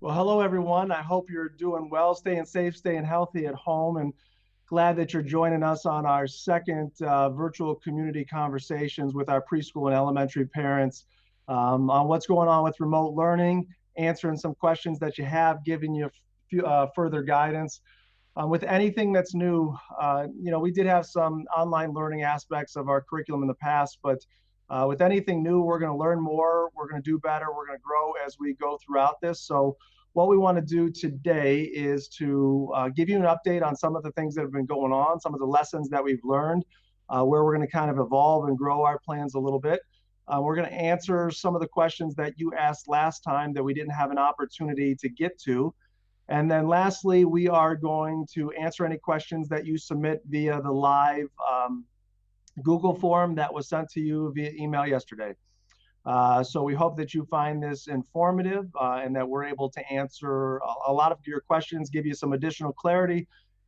Well, hello, everyone. I hope you're doing well, staying safe, staying healthy at home, and glad that you're joining us on our second virtual community conversations with our preschool and elementary parents on what's going on with remote learning, answering some questions that you have, giving you further guidance. With anything that's new, we did have some online learning aspects of our curriculum in the past, but with anything new, we're going to learn more, we're going to do better, we're going to grow as we go throughout this. So what we want to do today is to give you an update on some of the things that have been going on, some of the lessons that we've learned, where we're going to kind of evolve and grow our plans a little bit. We're going to answer some of the questions that you asked last time that we didn't have an opportunity to get to. And then lastly, we are going to answer any questions that you submit via the live Google form that was sent to you via email yesterday. So we hope that you find this informative and that we're able to answer a lot of your questions, give you some additional clarity,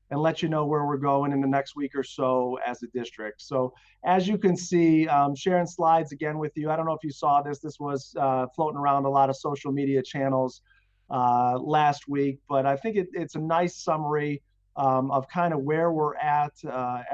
and let you know where we're going in the next week or so as a district. So as you can see, sharing slides again with you. I don't know if you saw this. This was floating around a lot of social media channels last week, but I think it's a nice summary of kind of where we're at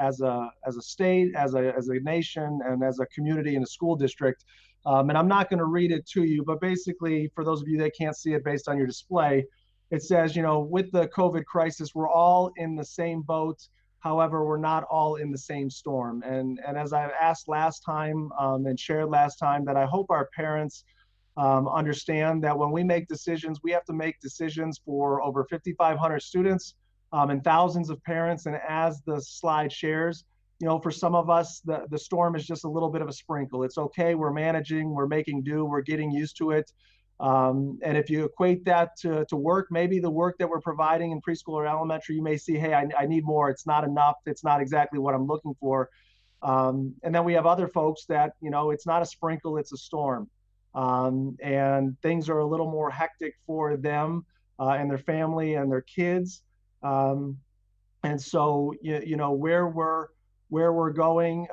as a state, as a nation, and as a community and a school district. And I'm not going to read it to you, but basically, for those of you that can't see it based on your display, it says, with the COVID crisis, we're all in the same boat. However, we're not all in the same storm. And as I asked last time and shared last time, that I hope our parents understand that when we make decisions, we have to make decisions for over 5,500 students and thousands of parents. And as the slide shares, for some of us, the storm is just a little bit of a sprinkle. It's okay. We're managing, we're making do, we're getting used to it. And if you equate that to work, maybe the work that we're providing in preschool or elementary, you may see, hey, I need more. It's not enough. It's not exactly what I'm looking for. And then we have other folks that, it's not a sprinkle, it's a storm. And things are a little more hectic for them and their family and their kids. And so, where we're going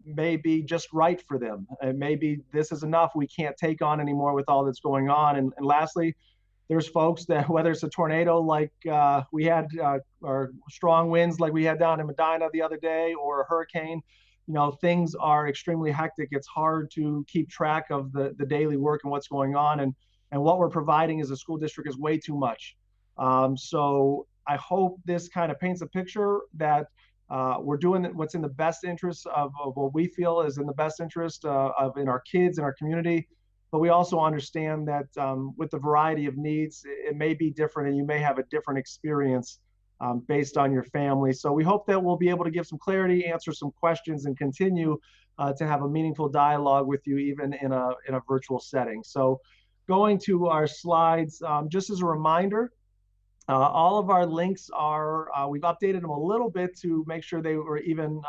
may be just right for them. And maybe this is enough. We can't take on anymore with all that's going on. And lastly, there's folks that, whether it's a tornado like we had, or strong winds like we had down in Medina the other day, or a hurricane, things are extremely hectic. It's hard to keep track of the daily work and what's going on. And what we're providing as a school district is way too much. So I hope this kind of paints a picture that we're doing what's in the best interest of what we feel is in the best interest in our kids and our community. But we also understand that with the variety of needs, it may be different and you may have a different experience based on your family. So we hope that we'll be able to give some clarity, answer some questions, and continue to have a meaningful dialogue with you even in a virtual setting. So going to our slides, just as a reminder, all of our links are, we've updated them a little bit to make sure they were even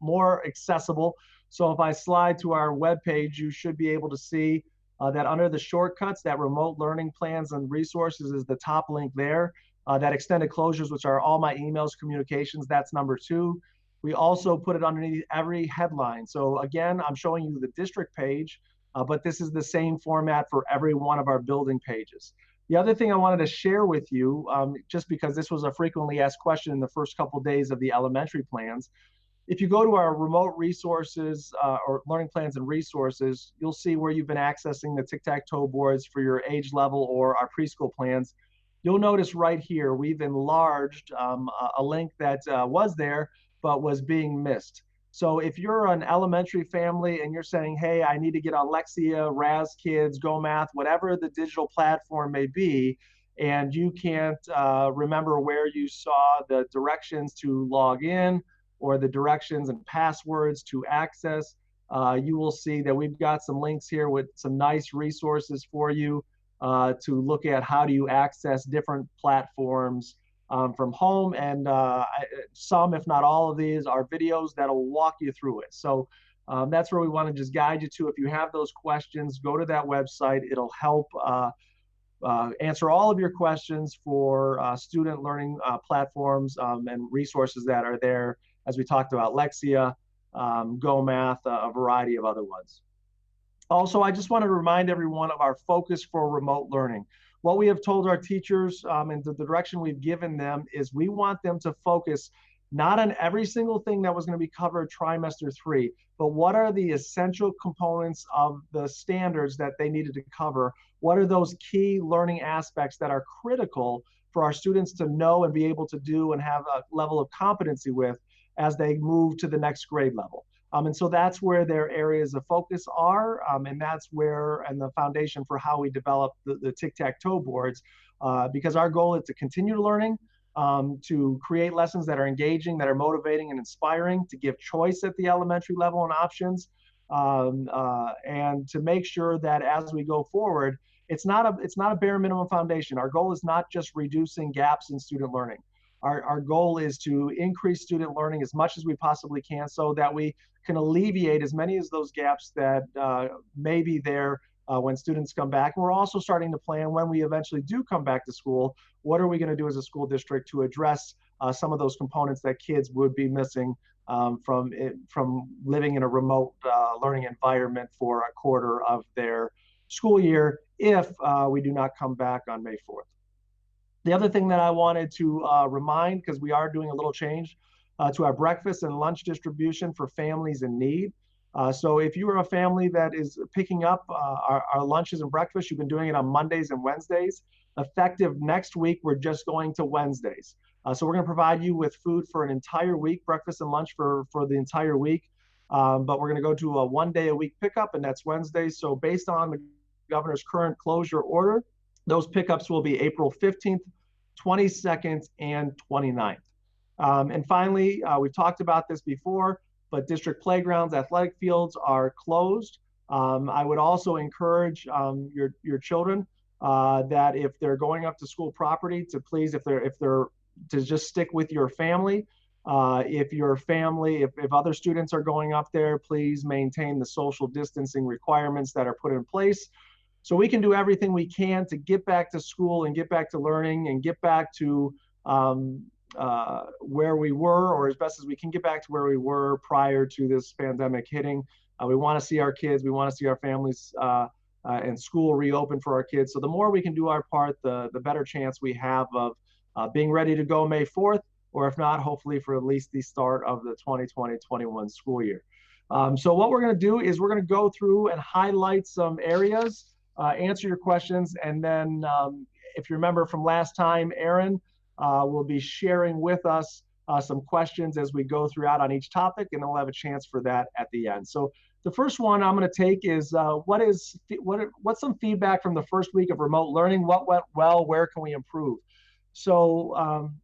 more accessible. So if I slide to our webpage, you should be able to see that under the shortcuts, that remote learning plans and resources is the top link there. That extended closures, which are all my emails, communications, that's number 2. We also put it underneath every headline. So again, I'm showing you the district page, but this is the same format for every one of our building pages. The other thing I wanted to share with you, just because this was a frequently asked question in the first couple of days of the elementary plans, if you go to our remote resources or learning plans and resources, you'll see where you've been accessing the tic-tac-toe boards for your age level or our preschool plans. You'll notice right here, we've enlarged a link that was there, but was being missed. So if you're an elementary family and you're saying, hey, I need to get on Lexia, Raz Kids, Go Math, whatever the digital platform may be, and you can't remember where you saw the directions to log in or the directions and passwords to access, you will see that we've got some links here with some nice resources for you to look at how do you access different platforms from home, and some, if not all of these, are videos that'll walk you through it. So that's where we want to just guide you to. If you have those questions, go to that website. It'll help answer all of your questions for student learning platforms and resources that are there, as we talked about, Lexia, Go Math, a variety of other ones. Also, I just want to remind everyone of our focus for remote learning. what we have told our teachers and the direction we've given them is we want them to focus not on every single thing that was going to be covered trimester 3, but what are the essential components of the standards that they needed to cover? What are those key learning aspects that are critical for our students to know and be able to do and have a level of competency with as they move to the next grade level? And so that's where their areas of focus are, and that's where, and the foundation for how we develop the tic-tac-toe boards, because our goal is to continue learning, to create lessons that are engaging, that are motivating and inspiring, to give choice at the elementary level and options, and to make sure that as we go forward, it's not a bare minimum foundation. Our goal is not just reducing gaps in student learning. Our goal is to increase student learning as much as we possibly can so that we can alleviate as many of those gaps that may be there when students come back. And we're also starting to plan when we eventually do come back to school, what are we going to do as a school district to address some of those components that kids would be missing from living in a remote learning environment for a quarter of their school year if we do not come back on May 4th. The other thing that I wanted to remind, because we are doing a little change to our breakfast and lunch distribution for families in need. So if you are a family that is picking up our lunches and breakfast, you've been doing it on Mondays and Wednesdays. Effective next week, we're just going to Wednesdays. So we're going to provide you with food for an entire week, breakfast and lunch for the entire week. But we're going to go to a 1 day a week pickup, and that's Wednesdays. So based on the governor's current closure order, those pickups will be April 15th, 22nd, and 29th. And finally, we've talked about this before, but district playgrounds, athletic fields are closed. I would also encourage your children that if they're going up to school property, to please, if they're to just stick with your family. If other students are going up there, please maintain the social distancing requirements that are put in place. So we can do everything we can to get back to school and get back to learning and get back to where we were, or as best as we can get back to where we were prior to this pandemic hitting. We want to see our kids, we want to see our families and school reopen for our kids. So the more we can do our part, the better chance we have of being ready to go May 4th, or if not, hopefully for at least the start of the 2020-21 school year. So what we're going to do is we're going to go through and highlight some areas, answer your questions, and then if you remember from last time, Aaron will be sharing with us some questions as we go throughout on each topic, and then we'll have a chance for that at the end. So the first one I'm going to take is what's some feedback from the first week of remote learning? What went well? Where can we improve? So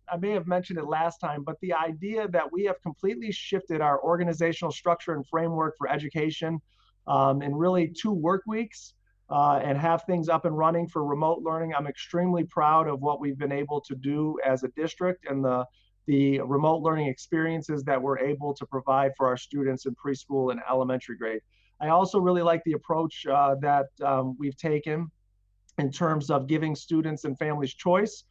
I may have mentioned it last time, but the idea that we have completely shifted our organizational structure and framework for education in really 2 work weeks and have things up and running for remote learning. I'm extremely proud of what we've been able to do as a district and the remote learning experiences that we're able to provide for our students in preschool and elementary grade. I also really like the approach that we've taken in terms of giving students and families choice,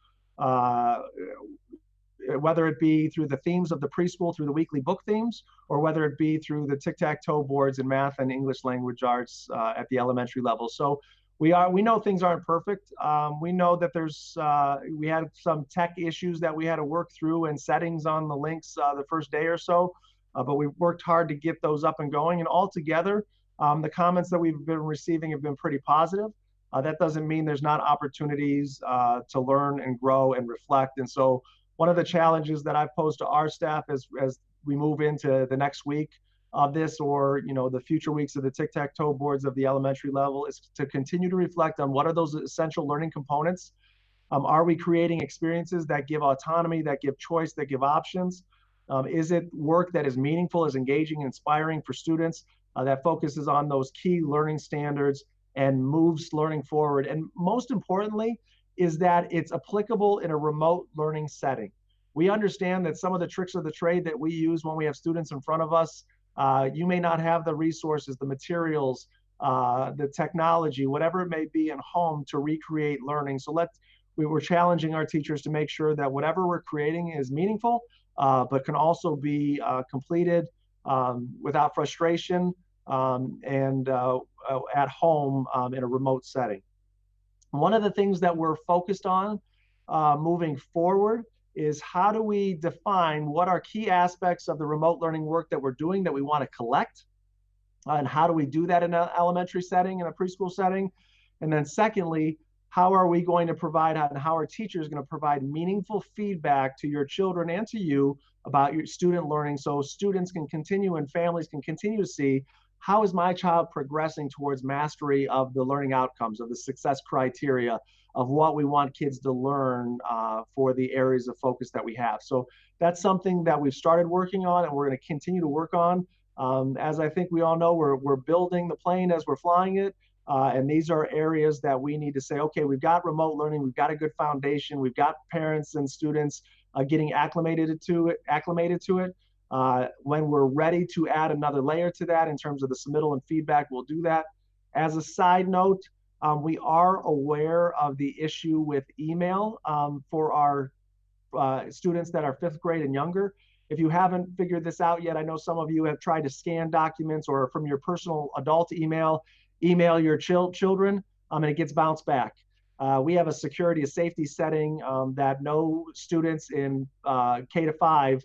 whether it be through the themes of the preschool, through the weekly book themes, or whether it be through the tic-tac-toe boards in math and English language arts at the elementary level. So we know things aren't perfect. We know that we had some tech issues that we had to work through and settings on the links the first day or so, but we worked hard to get those up and going. And altogether, the comments that we've been receiving have been pretty positive. That doesn't mean there's not opportunities to learn and grow and reflect. And so one of the challenges that I've posed to our staff as we move into the next week of this, or the future weeks of the tic-tac-toe boards of the elementary level, is to continue to reflect on what are those essential learning components. Are we creating experiences that give autonomy, that give choice, that give options? Is it work that is meaningful, is engaging, inspiring for students, that focuses on those key learning standards and moves learning forward? And most importantly, is that it's applicable in a remote learning setting. We understand that some of the tricks of the trade that we use when we have students in front of us, you may not have the resources, the materials, the technology, whatever it may be in home to recreate learning. So we were challenging our teachers to make sure that whatever we're creating is meaningful, but can also be completed without frustration and at home in a remote setting. One of the things that we're focused on moving forward is how do we define what are key aspects of the remote learning work that we're doing that we want to collect, and how do we do that in an elementary setting, in a preschool setting? And then secondly, how are we going to provide, and how are teachers going to provide meaningful feedback to your children and to you about your student learning, so students can continue and families can continue to see, how is my child progressing towards mastery of the learning outcomes, of the success criteria, of what we want kids to learn for the areas of focus that we have. So that's something that we've started working on and we're going to continue to work on. As I think we all know, we're building the plane as we're flying it. And these are areas that we need to say, okay, we've got remote learning, we've got a good foundation, we've got parents and students getting acclimated to it. When we're ready to add another layer to that in terms of the submittal and feedback, we'll do that. As a side note, we are aware of the issue with email for our students that are 5th grade and younger. If you haven't figured this out yet, I know some of you have tried to scan documents or from your personal adult email your children, and it gets bounced back. We have a safety setting that no students in K-5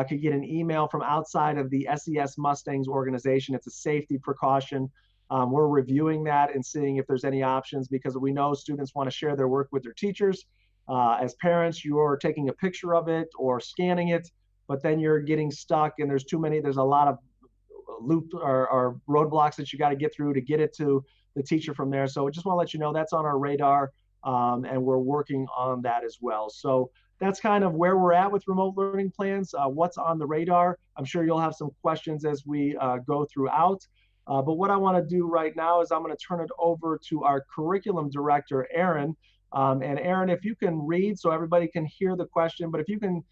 could get an email from outside of the SES Mustangs organization. It's a safety precaution. We're reviewing that and seeing if there's any options, because we know students want to share their work with their teachers. As parents, you're taking a picture of it or scanning it, but then you're getting stuck and there's a lot of loop or roadblocks that you got to get through to get it to the teacher from there. So I just want to let you know that's on our radar, and we're working on that as well. So that's kind of where we're at with remote learning plans, what's on the radar. I'm sure you'll have some questions as we go throughout. But what I want to do right now is I'm going to turn it over to our curriculum director, Aaron. And Aaron, if you can read so everybody can hear the question, but if you can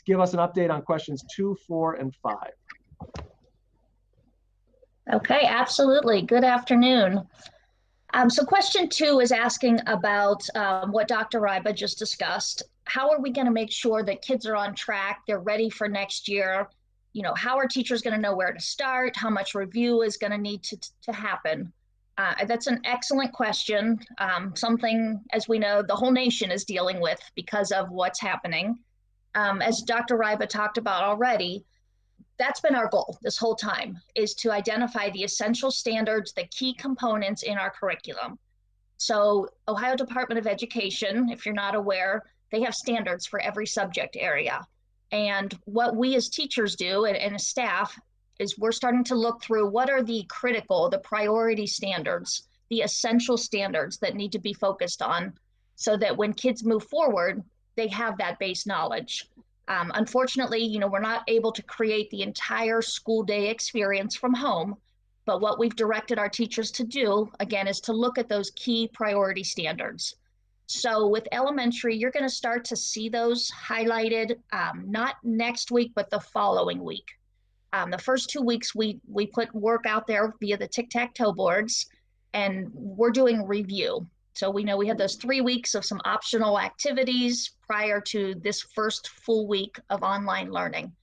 give us an update on questions 2, 4, and 5. Okay, absolutely. Good afternoon. So question 2 is asking about what Dr. Ryba just discussed. How are we going to make sure that kids are on track, they're ready for next year? You know, how are teachers going to know where to start? How much review is going to need to happen? That's an excellent question. Something, as we know, the whole nation is dealing with because of what's happening. As Dr. Ryba talked about already, that's been our goal this whole time, is to identify the essential standards, the key components in our curriculum. So Ohio Department of Education, if you're not aware, they have standards for every subject area. And what we as teachers do and as staff is we're starting to look through what are the critical, the priority standards, the essential standards that need to be focused on so that when kids move forward, they have that base knowledge. Unfortunately, you know, we're not able to create the entire school day experience from home, but what we've directed our teachers to do, again, is to look at those key priority standards. So with elementary, you're going to start to see those highlighted, not next week, but the following week. The first 2 weeks, we put work out there via the tic-tac-toe boards, and we're doing review. So we know we had those 3 weeks of some optional activities prior to this first full week of online learning.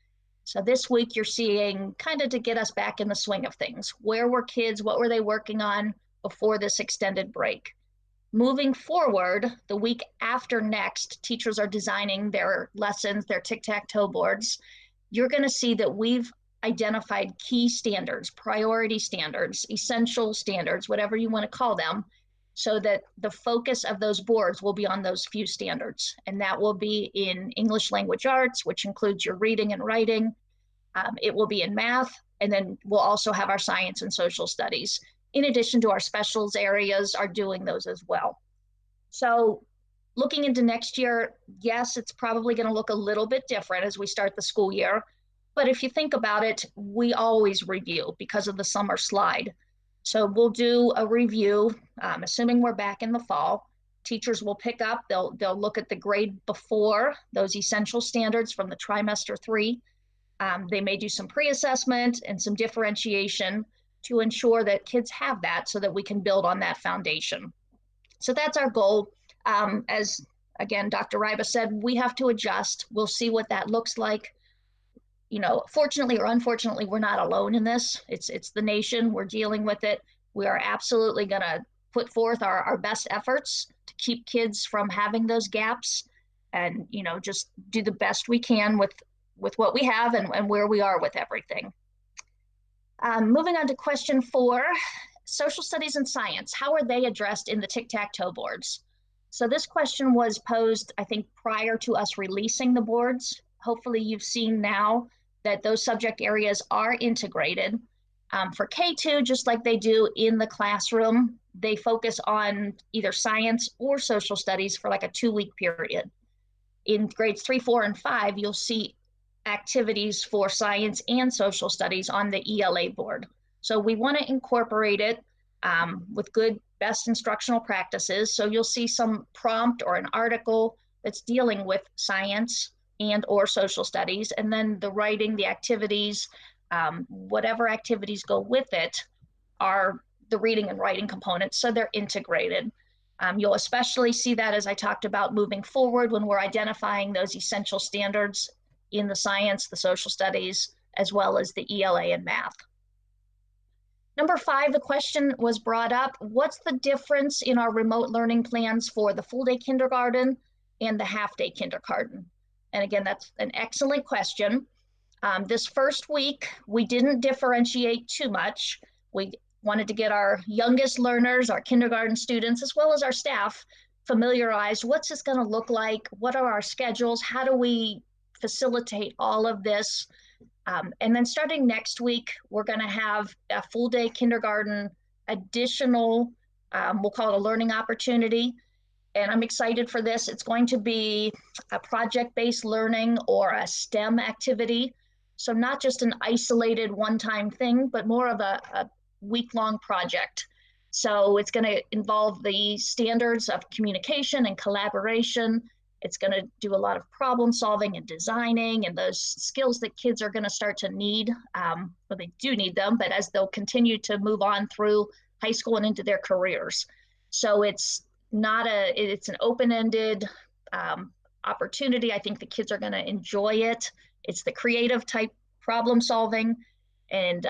So this week you're seeing kind of to get us back in the swing of things. Where were kids? What were they working on before this extended break? Moving forward, the week after next, teachers are designing their lessons, their tic-tac-toe boards. You're going to see that we've identified key standards, priority standards, essential standards, whatever you want to call them, so that the focus of those boards will be on those few standards. And that will be in English language arts, which includes your reading and writing. It will be in math, and then we'll also have our science and social studies. In addition to our specials areas are doing those as well. So looking into next year, yes, it's probably going to look a little bit different as we start the school year. But if you think about it, we always review because of the summer slide. So we'll do a review, assuming we're back in the fall. Teachers will pick up, they'll look at the grade before, those essential standards from the trimester 3. They may do some pre-assessment and some differentiation to ensure that kids have that so that we can build on that foundation. So that's our goal. As again, Dr. Ryba said, we have to adjust. We'll see what that looks like. You know, fortunately or unfortunately, we're not alone in this. It's the nation. We're dealing with it. We are absolutely going to put forth our best efforts to keep kids from having those gaps, and just do the best we can with what we have and where we are with everything. Moving on to question 4, social studies and science. How are they addressed in the tic-tac-toe boards? So this question was posed, I think, prior to us releasing the boards. Hopefully you've seen now that those subject areas are integrated. For K2, just like they do in the classroom, they focus on either science or social studies for like a 2-week period. In grades 3, 4, and 5, you'll see activities for science and social studies on the ELA board. So we want to incorporate it with good, best instructional practices. So you'll see some prompt or an article that's dealing with science and or social studies, and then the writing, the activities, whatever activities go with it are the reading and writing components, so they're integrated. You'll especially see that, as I talked about, moving forward when we're identifying those essential standards in the science, the social studies, as well as the ELA and math. Number 5, the question was brought up, what's the difference in our remote learning plans for the full-day kindergarten and the half-day kindergarten? And again, that's an excellent question. This first week, we didn't differentiate too much. We wanted to get our youngest learners, our kindergarten students, as well as our staff familiarized. What's this going to look like? What are our schedules? How do we facilitate all of this? And then starting next week, we're going to have a full day kindergarten additional, we'll call it a learning opportunity. And I'm excited for this. It's going to be a project-based learning or a STEM activity. So not just an isolated one-time thing, but more of a week-long project. So it's going to involve the standards of communication and collaboration. It's going to do a lot of problem solving and designing and those skills that kids are going to start to need. Well, they do need them, but as they'll continue to move on through high school and into their careers. So it's an open-ended opportunity. I think the kids are going to enjoy it. It's the creative type problem solving. And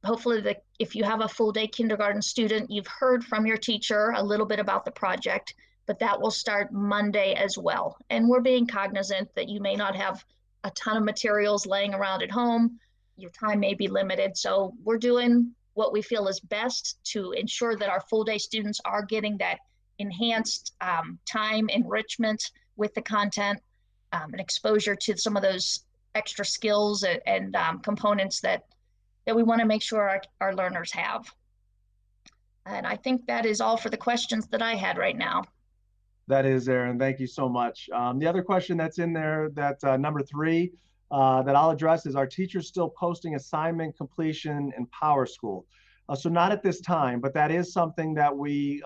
hopefully if you have a full day kindergarten student, you've heard from your teacher a little bit about the project, but that will start Monday as well. And we're being cognizant that you may not have a ton of materials laying around at home. Your time may be limited. So we're doing what we feel is best to ensure that our full day students are getting that enhanced time enrichment with the content and exposure to some of those extra skills and components that we want to make sure our learners have. And I think that is all for the questions that I had right now. That is, Erin. Thank you so much. The other question that's in there, that number 3, that I'll address is, are teachers still posting assignment completion in PowerSchool? So not at this time, but that is something that we,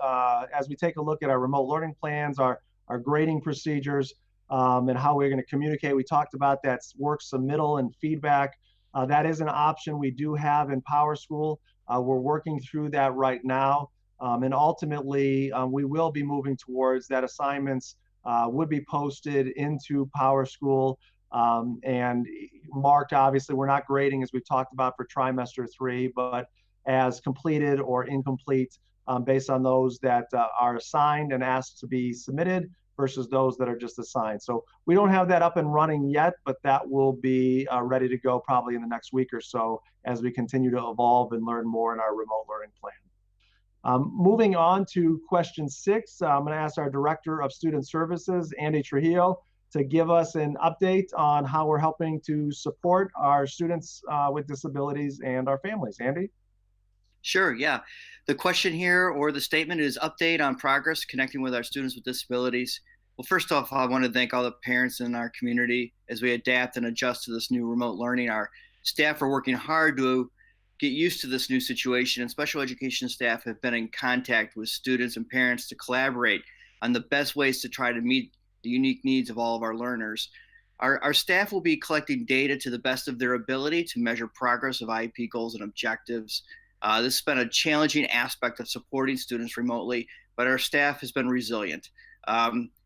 as we take a look at our remote learning plans, our grading procedures, and how we're going to communicate. We talked about that work submittal and feedback. That is an option we do have in PowerSchool. We're working through that right now. And ultimately, we will be moving towards that assignments would be posted into PowerSchool and marked. Obviously, we're not grading, as we talked about, for trimester 3, but as completed or incomplete based on those that are assigned and asked to be submitted versus those that are just assigned. So we don't have that up and running yet, but that will be ready to go probably in the next week or so as we continue to evolve and learn more in our remote learning plan. Moving on to question 6, I'm going to ask our Director of Student Services, Andy Trujillo, to give us an update on how we're helping to support our students with disabilities and our families. Andy? Sure, yeah. The question here, or the statement, is update on progress connecting with our students with disabilities. Well, first off, I want to thank all the parents in our community as we adapt and adjust to this new remote learning. Our staff are working hard to get used to this new situation, and special education staff have been in contact with students and parents to collaborate on the best ways to try to meet the unique needs of all of our learners. Our staff will be collecting data to the best of their ability to measure progress of IEP goals and objectives. This has been a challenging aspect of supporting students remotely, but our staff has been resilient.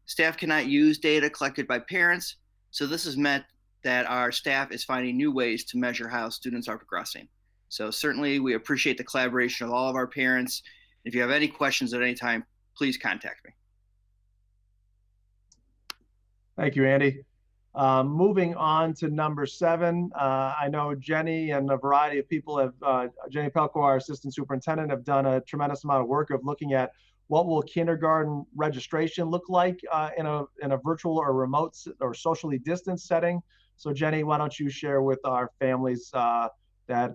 Staff cannot use data collected by parents, so this has meant that our staff is finding new ways to measure how students are progressing. So certainly we appreciate the collaboration of all of our parents. If you have any questions at any time, please contact me. Thank you, Andy. Moving on to number 7, I know Jenny and a variety of people have, Jenny Pelko, our assistant superintendent, have done a tremendous amount of work of looking at what will kindergarten registration look like in a virtual or remote or socially distanced setting. So Jenny, why don't you share with our families that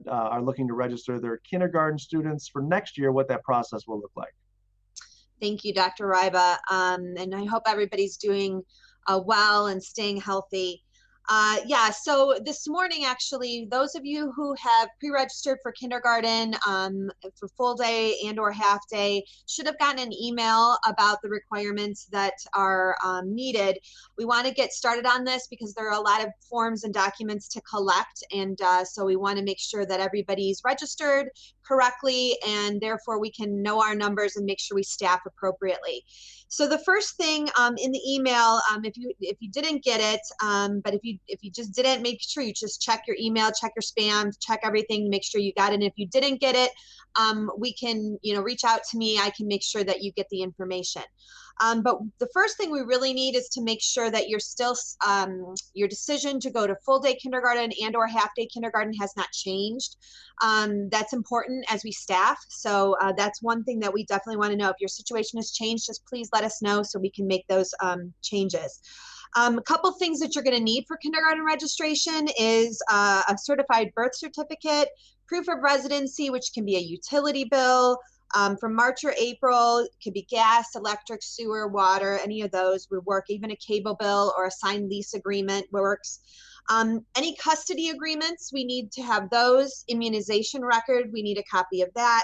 are looking to register their kindergarten students for next year what that process will look like. Thank you, Dr. Ryba. And I hope everybody's doing well and staying healthy. Yeah, so this morning, actually, those of you who have pre-registered for kindergarten for full day and or half day should have gotten an email about the requirements that are needed. We want to get started on this because there are a lot of forms and documents to collect, and so we want to make sure that everybody's registered correctly, and therefore we can know our numbers and make sure we staff appropriately. So the first thing in the email, if you didn't get it, but if you just didn't, make sure you just check your email, check your spam, check everything, make sure you got it. And if you didn't get it, we can reach out to me. I can make sure that you get the information. But the first thing we really need is to make sure that you're still, your decision to go to full day kindergarten and or half day kindergarten has not changed. That's important as we staff. So that's one thing that we definitely want to know. If your situation has changed, just please let us know so we can make those changes. A couple things that you're going to need for kindergarten registration is a certified birth certificate, proof of residency, which can be a utility bill, from March or April. It could be gas, electric, sewer, water, any of those would work. Even a cable bill or a signed lease agreement works. Any custody agreements, we need to have those. Immunization record, we need a copy of that.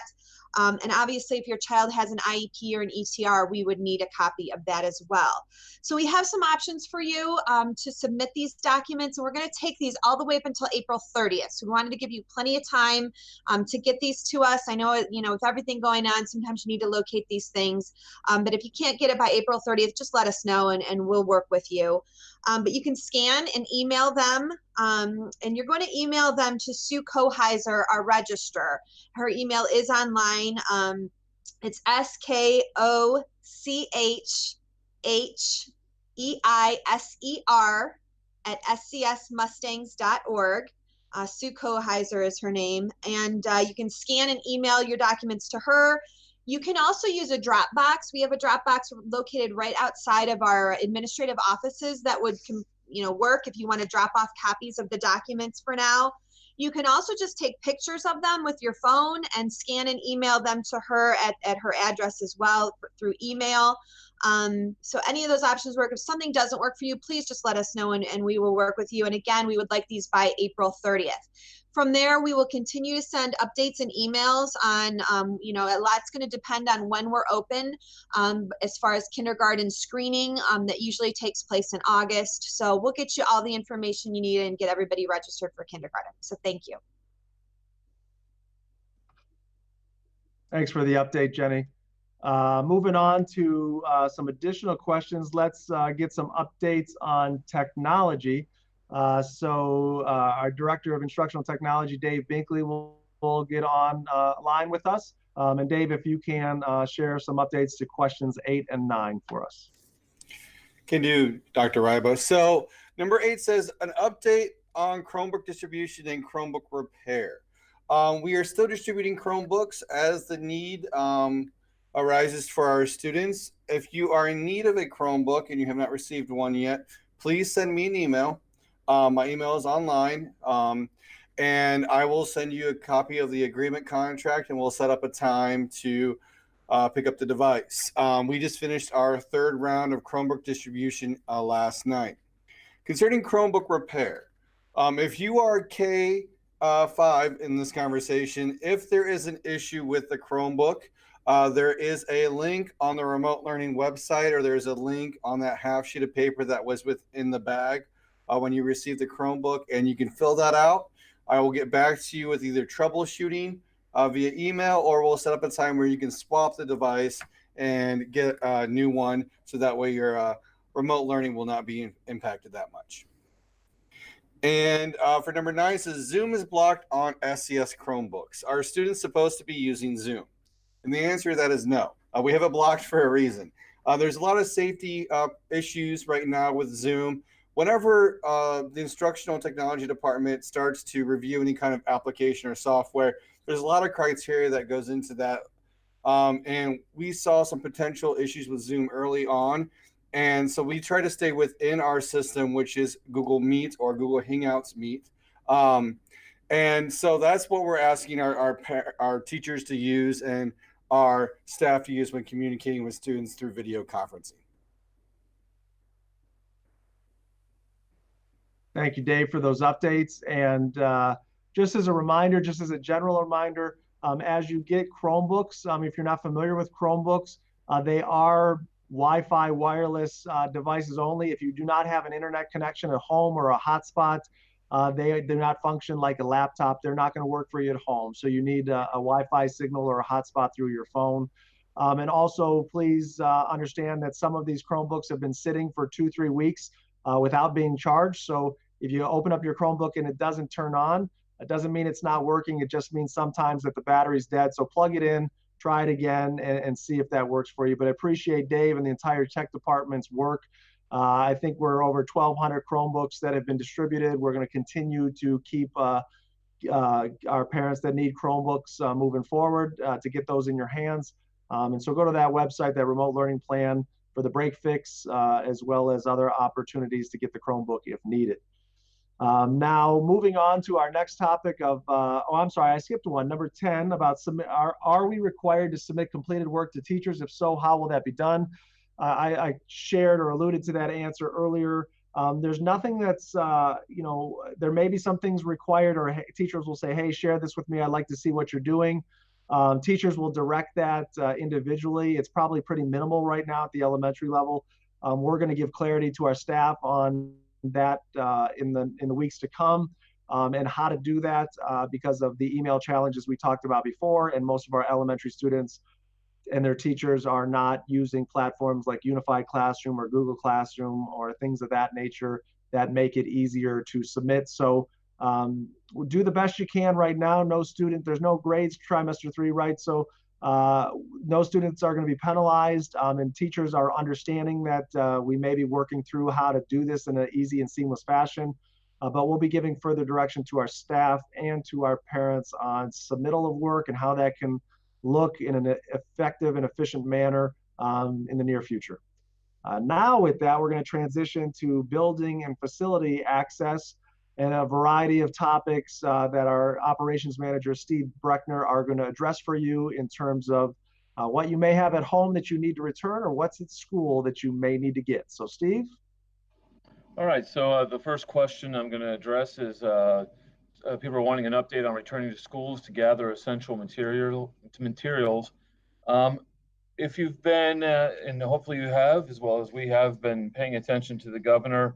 And obviously, if your child has an IEP or an ETR, we would need a copy of that as well. So we have some options for you to submit these documents, and we're going to take these all the way up until April 30th. So we wanted to give you plenty of time to get these to us. I know, with everything going on, sometimes you need to locate these things. But if you can't get it by April 30th, just let us know and we'll work with you. But you can scan and email them, and you're going to email them to Sue Koheiser, our registrar. Her email is online. It's SKOCHEISER@scsmustangs.org. Sue Koheiser is her name. And you can scan and email your documents to her. You can also use a Dropbox. We have a Dropbox located right outside of our administrative offices that would work if you want to drop off copies of the documents for now. You can also just take pictures of them with your phone and scan and email them to her at her address as well through email. So any of those options work. If something doesn't work for you, please just let us know and we will work with you. And again, we would like these by April 30th. From there, we will continue to send updates and emails on, a lot's going to depend on when we're open as far as kindergarten screening that usually takes place in August. So we'll get you all the information you need and get everybody registered for kindergarten. So thank you. Thanks for the update, Jenny. Moving on to some additional questions, let's get some updates on technology. So our Director of Instructional Technology, Dave Binkley, will get on line with us. And Dave, if you can share some updates to questions 8 and 9 for us. Can do, Dr. Ryba. So number 8 says an update on Chromebook distribution and Chromebook repair. We are still distributing Chromebooks as the need arises for our students. If you are in need of a Chromebook and you have not received one yet, please send me an email. My email is online, and I will send you a copy of the agreement contract, and we'll set up a time to pick up the device. We just finished our 3rd round of Chromebook distribution last night. Concerning Chromebook repair, if you are K5 in this conversation, if there is an issue with the Chromebook, there is a link on the remote learning website, or there's a link on that half sheet of paper that was within the bag when you receive the Chromebook, and you can fill that out. I will get back to you with either troubleshooting via email, or we'll set up a time where you can swap the device and get a new one, so that way your remote learning will not be impacted that much. And for number 9, it says Zoom is blocked on SCS Chromebooks. Are students supposed to be using Zoom? And the answer to that is no. We have it blocked for a reason. There's a lot of safety issues right now with Zoom. Whenever the instructional technology department starts to review any kind of application or software, there's a lot of criteria that goes into that. And we saw some potential issues with Zoom early on. And so we try to stay within our system, which is Google Meet or Google Hangouts Meet. And so that's what we're asking our teachers to use and our staff to use when communicating with students through video conferencing. Thank you, Dave, for those updates. And just as a reminder, just as a general reminder, as you get Chromebooks, if you're not familiar with Chromebooks, they are Wi-Fi wireless devices only. If you do not have an internet connection at home or a hotspot, they do not function like a laptop. They're not going to work for you at home. So you need a Wi-Fi signal or a hotspot through your phone. And also, please understand that some of these Chromebooks have been sitting for 2-3 weeks without being charged. So if you open up your Chromebook and it doesn't turn on, it doesn't mean it's not working. It just means sometimes that the battery's dead. So plug it in, try it again, and see if that works for you. But I appreciate Dave and the entire tech department's work. I think we're over 1,200 Chromebooks that have been distributed. We're going to continue to keep our parents that need Chromebooks moving forward to get those in your hands. And so go to that website, that remote learning plan, for the break fix, as well as other opportunities to get the Chromebook if needed. Now, moving on to our next topic of, I'm sorry, I skipped one, number 10, about are we required to submit completed work to teachers? If so, how will that be done? I shared or alluded to that answer earlier. There's nothing that's, there may be some things required, or teachers will say, hey, share this with me. I'd like to see what you're doing. Teachers will direct that individually. It's probably pretty minimal right now at the elementary level. We're going to give clarity to our staff on that in the weeks to come, and how to do that because of the email challenges we talked about before. And most of our elementary students and their teachers are not using platforms like Unified Classroom or Google Classroom or things of that nature that make it easier to submit. So do the best you can right now. There's no grades trimester 3, right? So no students are going to be penalized, and teachers are understanding that we may be working through how to do this in an easy and seamless fashion. But we'll be giving further direction to our staff and to our parents on submittal of work and how that can look in an effective and efficient manner in the near future. Now with that, we're going to transition to building and facility access and a variety of topics that our operations manager, Steve Breckner, are going to address for you in terms of what you may have at home that you need to return or what's at school that you may need to get. So Steve? All right, so the first question I'm going to address is people are wanting an update on returning to schools to gather essential materials. If you've been, and hopefully you have, as well as we have, been paying attention to the governor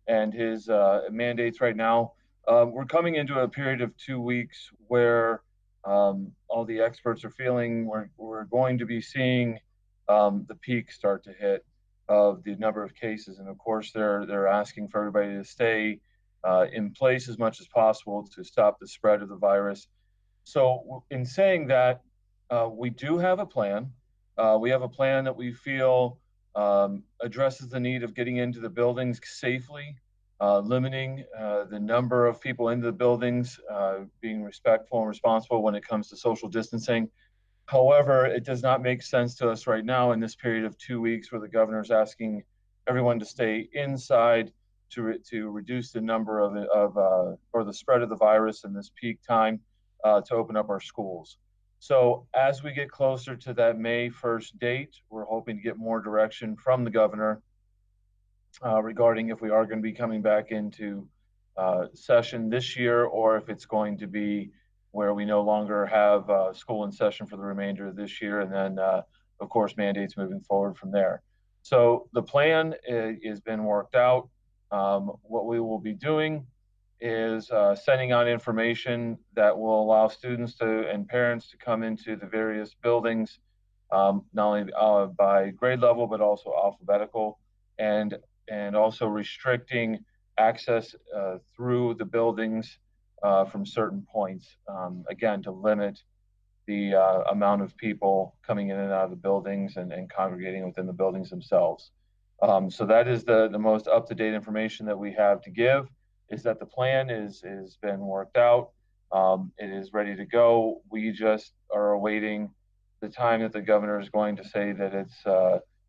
and his mandates right now, we're coming into a period of 2 weeks where all the experts are feeling we're going to be seeing the peak start to hit of the number of cases. And of course, they're asking for everybody to stay in place as much as possible to stop the spread of the virus. So in saying that, we do have a plan. We have a plan that we feel addresses the need of getting into the buildings safely, limiting the number of people into the buildings, being respectful and responsible when it comes to social distancing. However, it does not make sense to us right now in this period of 2 weeks where the governor is asking everyone to stay inside to reduce the number or the spread of the virus in this peak time to open up our schools. So as we get closer to that May 1st date, we're hoping to get more direction from the governor regarding if we are going to be coming back into session this year, or if it's going to be where we no longer have school in session for the remainder of this year, and then, of course, mandates moving forward from there. So the plan has been worked out. What we will be doing is sending out information that will allow students and parents to come into the various buildings, not only by grade level, but also alphabetical, and also restricting access through the buildings from certain points, again, to limit the amount of people coming in and out of the buildings and congregating within the buildings themselves. So that is the most up-to-date information that we have to give, is that the plan is been worked out. It is ready to go. We just are awaiting the time that the governor is going to say that it's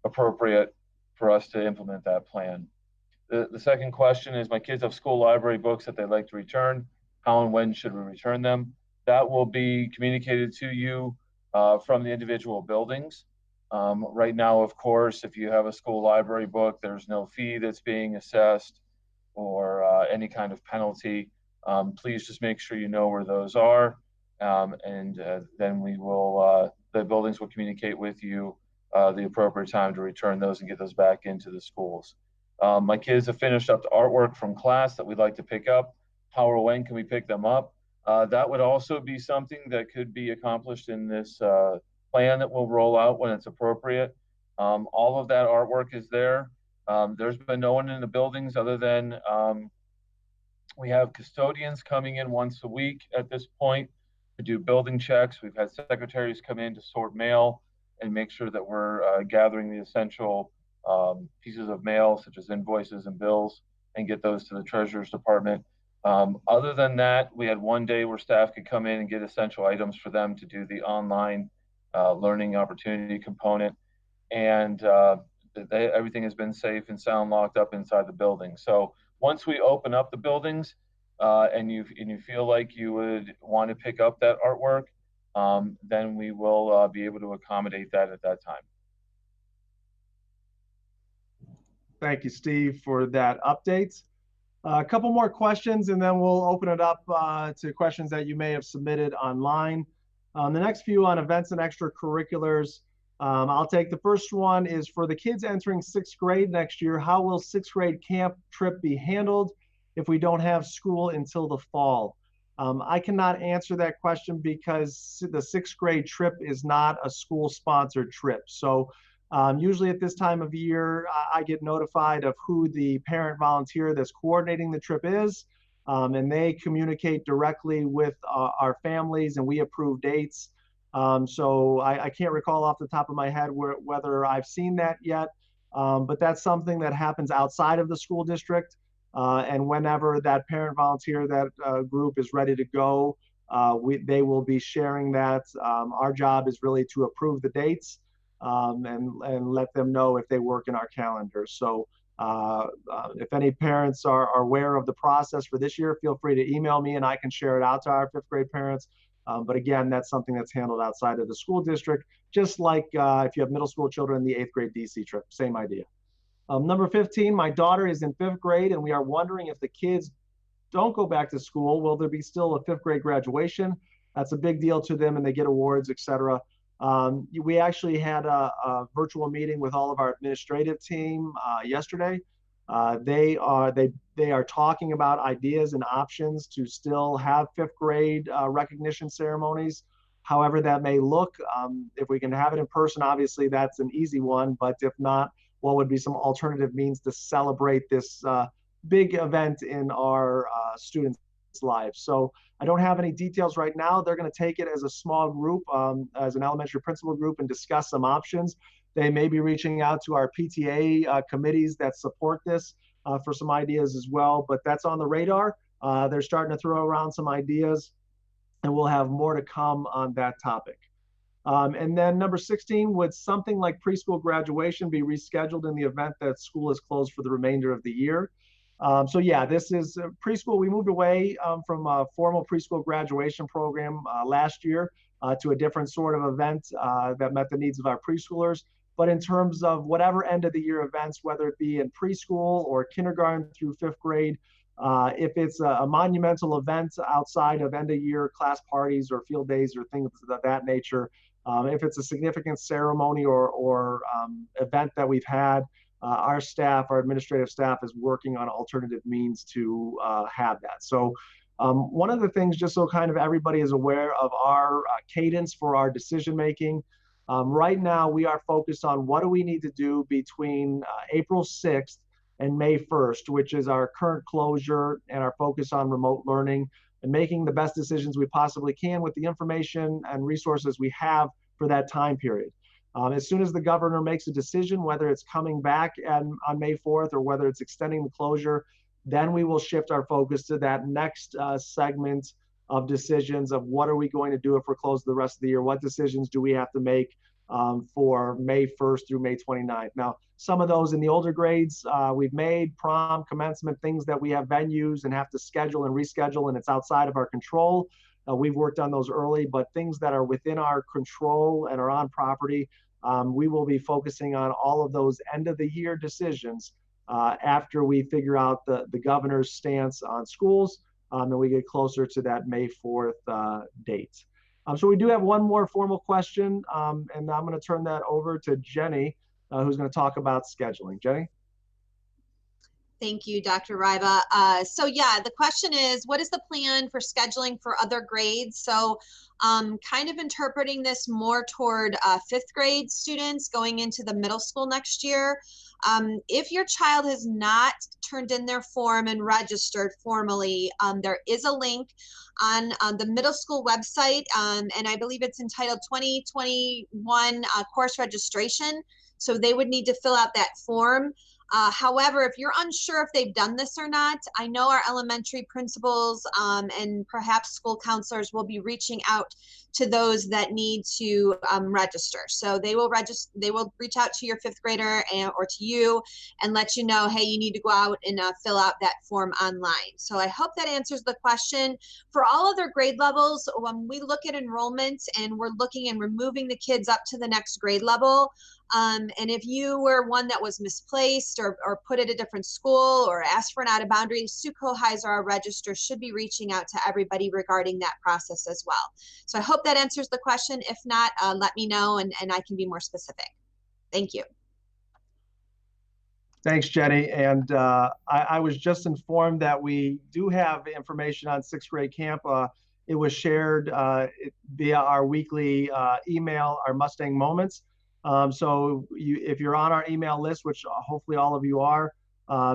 appropriate for us to implement that plan. The second question is, my kids have school library books that they'd like to return. How and when should we return them? That will be communicated to you from the individual buildings. Right now, of course, if you have a school library book, there's no fee that's being assessed or any kind of penalty. Please just make sure you know where those are, and then we will, the buildings will communicate with you the appropriate time to return those and get those back into the schools. My kids have finished up the artwork from class that we'd like to pick up. How or when can we pick them up? That would also be something that could be accomplished in this plan that we'll roll out when it's appropriate. All of that artwork is there. There's been no one in the buildings other than we have custodians coming in once a week at this point to do building checks. We've had secretaries come in to sort mail and make sure that we're gathering the essential pieces of mail, such as invoices and bills, and get those to the treasurer's department. Other than that, we had one day where staff could come in and get essential items for them to do the online learning opportunity component. And everything has been safe and sound, locked up inside the building. So once we open up the buildings and you feel like you would want to pick up that artwork, then we will be able to accommodate that at that time. Thank you, Steve, for that update. A couple more questions, and then we'll open it up to questions that you may have submitted online. The next few on events and extracurriculars. I'll take the first one is for the kids entering 6th grade next year. How will 6th grade camp trip be handled if we don't have school until the fall? I cannot answer that question because the 6th grade trip is not a school-sponsored trip. So usually at this time of year, I get notified of who the parent volunteer that's coordinating the trip is, and they communicate directly with our families, and we approve dates. So I can't recall off the top of my head whether I've seen that yet, but that's something that happens outside of the school district. And whenever that parent volunteer, that group is ready to go, they will be sharing that. Our job is really to approve the dates and let them know if they work in our calendar. So if any parents are aware of the process for this year, feel free to email me and I can share it out to our 5th grade parents. But again, that's something that's handled outside of the school district, just like if you have middle school children, the 8th grade DC trip, same idea. Number 15, my daughter is in 5th grade and we are wondering if the kids don't go back to school, will there be still a 5th grade graduation? That's a big deal to them and they get awards, etc. We actually had a virtual meeting with all of our administrative team yesterday. They are talking about ideas and options to still have 5th grade recognition ceremonies, however that may look. If we can have it in person, obviously that's an easy one, but if not, what would be some alternative means to celebrate this big event in our students' lives? So I don't have any details right now. They're going to take it as a small group, as an elementary principal group, and discuss some options. They may be reaching out to our PTA committees that support this for some ideas as well, but that's on the radar. They're starting to throw around some ideas, and we'll have more to come on that topic. And then number 16, would something like preschool graduation be rescheduled in the event that school is closed for the remainder of the year? So yeah, this is preschool. We moved away from a formal preschool graduation program last year to a different sort of event that met the needs of our preschoolers. But in terms of whatever end of the year events, whether it be in preschool or kindergarten through 5th grade, if it's a monumental event outside of end of year class parties or field days or things of that nature, if it's a significant ceremony or event that we've had, our staff, our administrative staff is working on alternative means to have that. So one of the things, just so kind of everybody is aware of our cadence for our decision making, right now we are focused on what do we need to do between April 6th and May 1st, which is our current closure and our focus on remote learning. and making the best decisions we possibly can with the information and resources we have for that time period. As soon as the governor makes a decision, whether it's coming back on May 4th or whether it's extending the closure, then we will shift our focus to that next segment of decisions of what are we going to do if we're closed the rest of the year? What decisions do we have to make for May 1st through May 29th? Now, some of those in the older grades we've made, prom, commencement, things that we have venues and have to schedule and reschedule, and it's outside of our control. We've worked on those early, but things that are within our control and are on property, we will be focusing on all of those end of the year decisions after we figure out the governor's stance on schools and we get closer to that May 4th date. So we do have one more formal question, and I'm going to turn that over to Jenny, who's going to talk about scheduling. Jenny? Thank you, Dr. Ryba. So yeah, the question is, what is the plan for scheduling for other grades? So kind of interpreting this more toward 5th grade students going into the middle school next year. If your child has not turned in their form and registered formally, there is a link on the middle school website, and I believe it's entitled 2021 course registration. So they would need to fill out that form. However, if you're unsure if they've done this or not, I know our elementary principals and perhaps school counselors will be reaching out to those that need to register. So they will reach out to your 5th grader or to you and let you know, hey, you need to go out and fill out that form online. So I hope that answers the question. For all other grade levels, when we look at enrollment and we're looking and we're moving the kids up to the next grade level, and if you were one that was misplaced or put at a different school or asked for an out of boundary, Sue Koheiser, our registrar, should be reaching out to everybody regarding that process as well. So I hope that answers the question. If not, let me know and I can be more specific. Thank you. Thanks, Jenny. And I was just informed that we do have information on 6th grade camp. It was shared via our weekly email, our Mustang Moments. So if you're on our email list, which hopefully all of you are,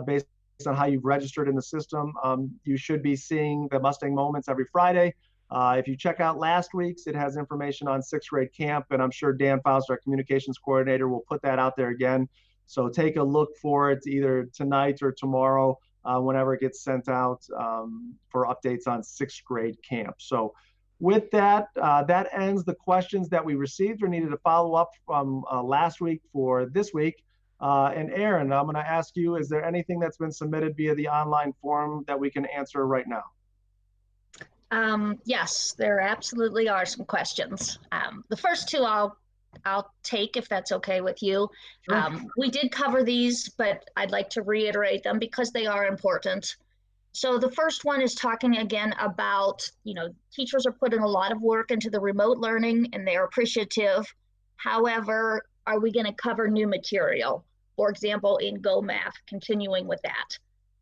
based on how you've registered in the system, you should be seeing the Mustang Moments every Friday. If you check out last week's, it has information on 6th grade camp, and I'm sure Dan Faust, our communications coordinator, will put that out there again. So take a look for it either tonight or tomorrow, whenever it gets sent out for updates on 6th grade camp. So with that, that ends the questions that we received or needed to follow up from last week for this week. And Aaron, I'm going to ask you, is there anything that's been submitted via the online form that we can answer right now? Yes, there absolutely are some questions. The first two I'll take if that's okay with you. Sure. We did cover these, but I'd like to reiterate them because they are important. So the first one is talking again about, teachers are putting a lot of work into the remote learning and they're appreciative. However, are we going to cover new material? For example, in Go Math, continuing with that.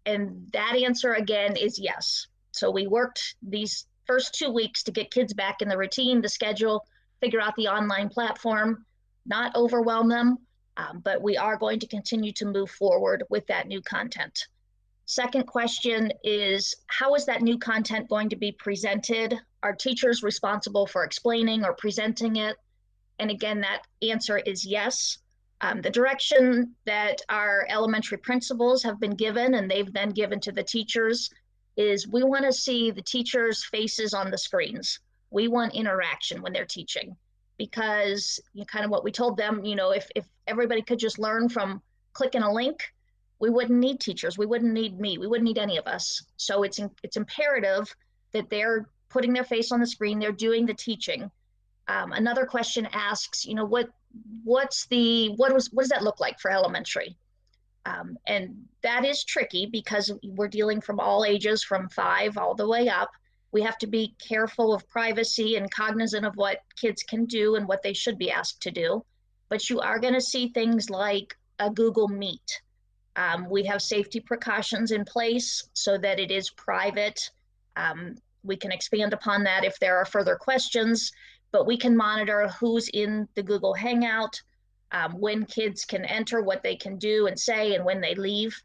And that answer again is yes. So we worked these first 2 weeks to get kids back in the routine, the schedule, figure out the online platform, not overwhelm them, but we are going to continue to move forward with that new content. Second question is, how is that new content going to be presented? Are teachers responsible for explaining or presenting it? And again, that answer is yes. The direction that our elementary principals have been given and they've then given to the teachers is we want to see the teachers' faces on the screens. We want interaction when they're teaching because kind of what we told them, if everybody could just learn from clicking a link, we wouldn't need teachers. We wouldn't need me. We wouldn't need any of us. So it's imperative that they're putting their face on the screen. They're doing the teaching. Another question asks, what does that look like for elementary? And that is tricky because we're dealing from all ages, from 5 all the way up. We have to be careful of privacy and cognizant of what kids can do and what they should be asked to do. But you are going to see things like a Google Meet. We have safety precautions in place so that it is private. We can expand upon that if there are further questions, but we can monitor who's in the Google Hangout, when kids can enter, what they can do and say, and when they leave.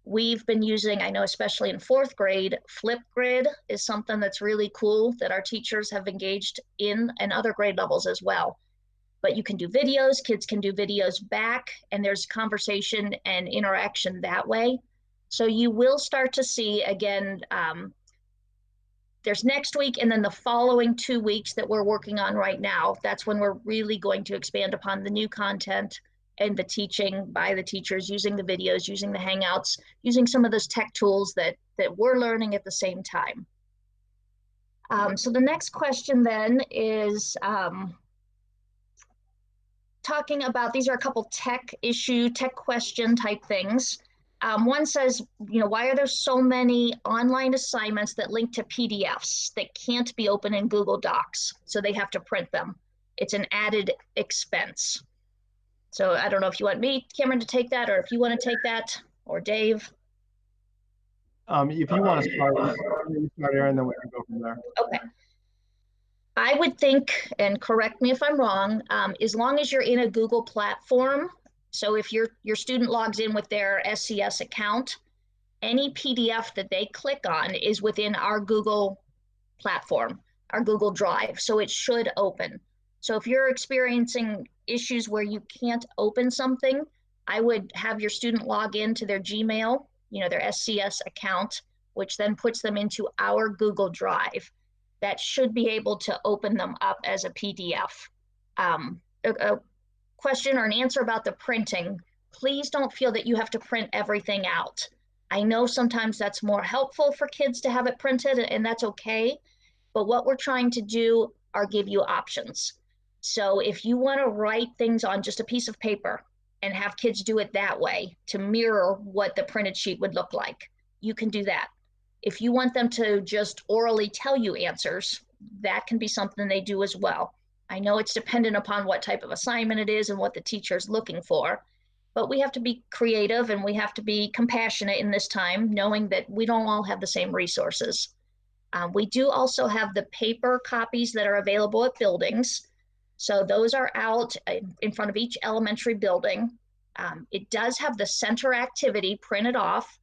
We've been using, I know especially in 4th grade, Flipgrid is something that's really cool that our teachers have engaged in, and other grade levels as well. But you can do videos, kids can do videos back, and there's conversation and interaction that way. So you will start to see, again, there's next week and then the following 2 weeks that we're working on right now. That's when we're really going to expand upon the new content and the teaching by the teachers, using the videos, using the Hangouts, using some of those tech tools that we're learning at the same time. So the next question then is talking about, these are a couple tech question type things. One says, why are there so many online assignments that link to PDFs that can't be open in Google Docs? So they have to print them. It's an added expense. So I don't know if you want me, Cameron, to take that, or if you want to take that, or Dave. If you want to start, Aaron, then we can go from there. Okay. I would think, and correct me if I'm wrong, as long as you're in a Google platform, so if your student logs in with their SCS account, any PDF that they click on is within our Google platform, our Google Drive, so it should open. So if you're experiencing issues where you can't open something, I would have your student log into their Gmail, their SCS account, which then puts them into our Google Drive. That should be able to open them up as a PDF. A question or an answer about the printing, please don't feel that you have to print everything out. I know sometimes that's more helpful for kids to have it printed, and that's okay, but what we're trying to do are give you options. So if you want to write things on just a piece of paper and have kids do it that way to mirror what the printed sheet would look like, you can do that. If you want them to just orally tell you answers, that can be something they do as well. I know it's dependent upon what type of assignment it is and what the teacher is looking for, but we have to be creative and we have to be compassionate in this time, knowing that we don't all have the same resources. We do also have the paper copies that are available at buildings. So those are out in front of each elementary building. It does have the center activity printed off,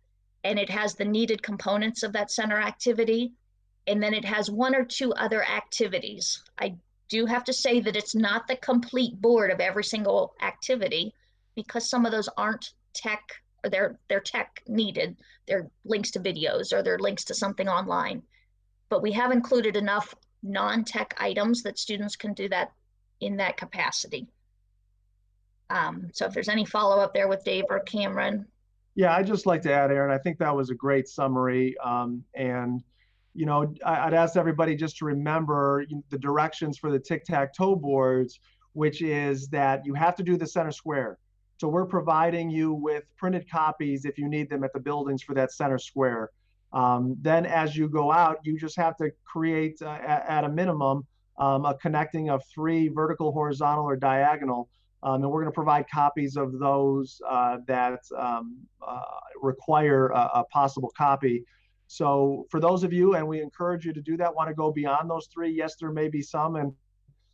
and it has the needed components of that center activity. And then it has 1 or 2 other activities. I do have to say that it's not the complete board of every single activity, because some of those aren't tech, or they're tech needed. They're links to videos or they're links to something online. But we have included enough non-tech items that students can do that in that capacity. So if there's any follow-up there with Dave or Cameron. Yeah, I'd just like to add, Aaron, I think that was a great summary. And, I'd ask everybody just to remember the directions for the tic-tac-toe boards, which is that you have to do the center square. So we're providing you with printed copies if you need them at the buildings for that center square. Then as you go out, you just have to create, at a minimum, a connecting of 3 vertical, horizontal, or diagonal. And we're going to provide copies of those that require a possible copy. So for those of you, and we encourage you to do that, want to go beyond those 3, yes, there may be some. And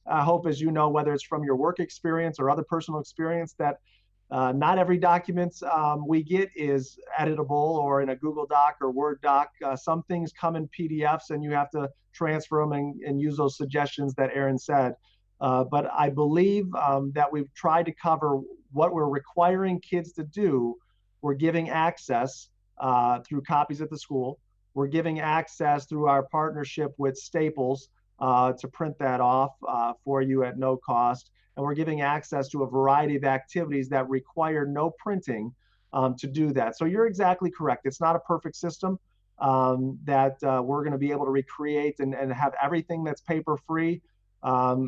I hope, as you know, whether it's from your work experience or other personal experience, that not every document we get is editable or in a Google Doc or Word doc. Some things come in PDFs and you have to transfer them and use those suggestions that Aaron said. But I believe that we've tried to cover what we're requiring kids to do. We're giving access through copies at the school. We're giving access through our partnership with Staples to print that off for you at no cost. And we're giving access to a variety of activities that require no printing to do that. So you're exactly correct. It's not a perfect system that we're going to be able to recreate and have everything that's paper free.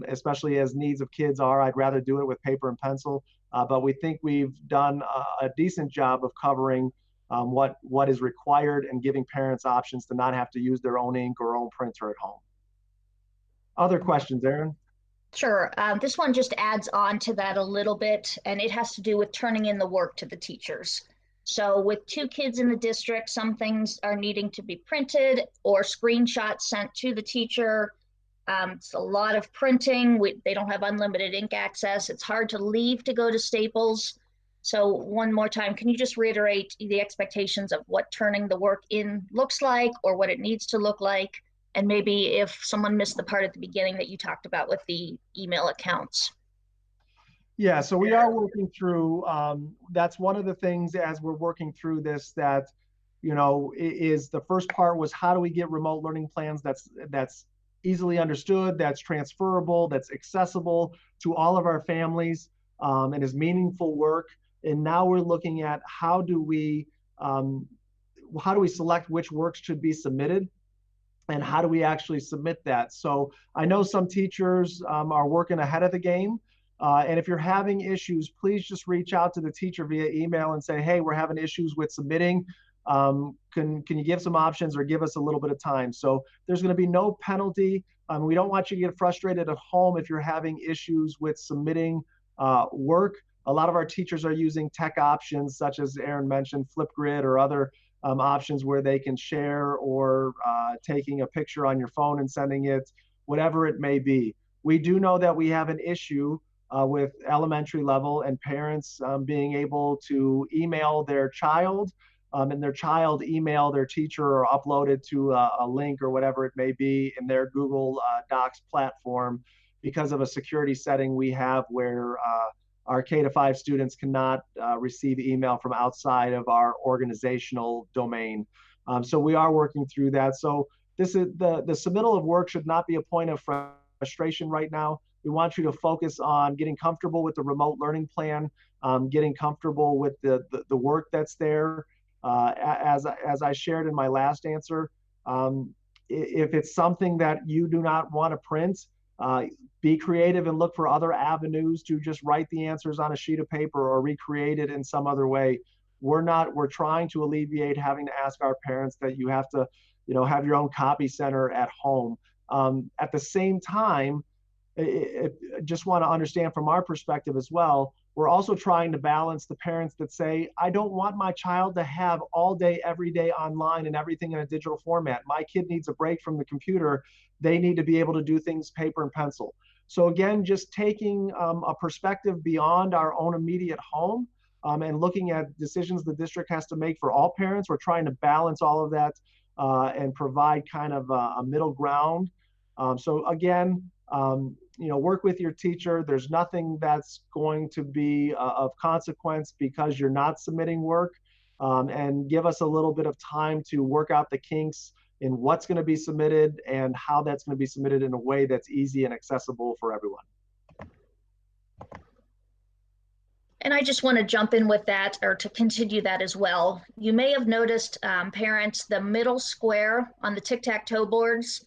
Especially as needs of kids are. I'd rather do it with paper and pencil, but we think we've done a decent job of covering what is required and giving parents options to not have to use their own ink or own printer at home. Other questions, Aaron? Sure. This one just adds on to that a little bit, and it has to do with turning in the work to the teachers. So with 2 kids in the district, some things are needing to be printed or screenshots sent to the teacher. It's a lot of printing. They don't have unlimited ink access. It's hard to leave to go to Staples. So one more time, can you just reiterate the expectations of what turning the work in looks like, or what it needs to look like? And maybe if someone missed the part at the beginning that you talked about with the email accounts. Yeah, so we are working through, that's one of the things as we're working through this that, is the first part was how do we get remote learning plans that's easily understood, that's transferable, that's accessible to all of our families, and is meaningful work. And now we're looking at how do we select which works should be submitted, and how do we actually submit that? So I know some teachers are working ahead of the game. And if you're having issues, please just reach out to the teacher via email and say, hey, we're having issues with submitting. Can you give some options or give us a little bit of time? So there's going to be no penalty. We don't want you to get frustrated at home if you're having issues with submitting work. A lot of our teachers are using tech options, such as Aaron mentioned, Flipgrid or other options where they can share, or taking a picture on your phone and sending it, whatever it may be. We do know that we have an issue with elementary level and parents being able to email their child, and their child email their teacher or upload it to a link or whatever it may be in their Google Docs platform, because of a security setting we have where our K-5 students cannot receive email from outside of our organizational domain. So we are working through that. So this is the submittal of work should not be a point of frustration right now. We want you to focus on getting comfortable with the remote learning plan, getting comfortable with the work that's there. As I shared in my last answer, if it's something that you do not want to print, be creative and look for other avenues to just write the answers on a sheet of paper or recreate it in some other way. We're trying to alleviate having to ask our parents that you have to, have your own copy center at home. At the same time, I just want to understand from our perspective as well, we're also trying to balance the parents that say, I don't want my child to have all day, every day online and everything in a digital format. My kid needs a break from the computer. They need to be able to do things paper and pencil. So again, just taking a perspective beyond our own immediate home, and looking at decisions the district has to make for all parents. We're trying to balance all of that and provide kind of a middle ground. So again, work with your teacher. There's nothing that's going to be of consequence because you're not submitting work, and give us a little bit of time to work out the kinks in what's going to be submitted and how that's going to be submitted in a way that's easy and accessible for everyone. And I just want to jump in with that, or to continue that as well. You may have noticed, parents, the middle square on the tic-tac-toe boards.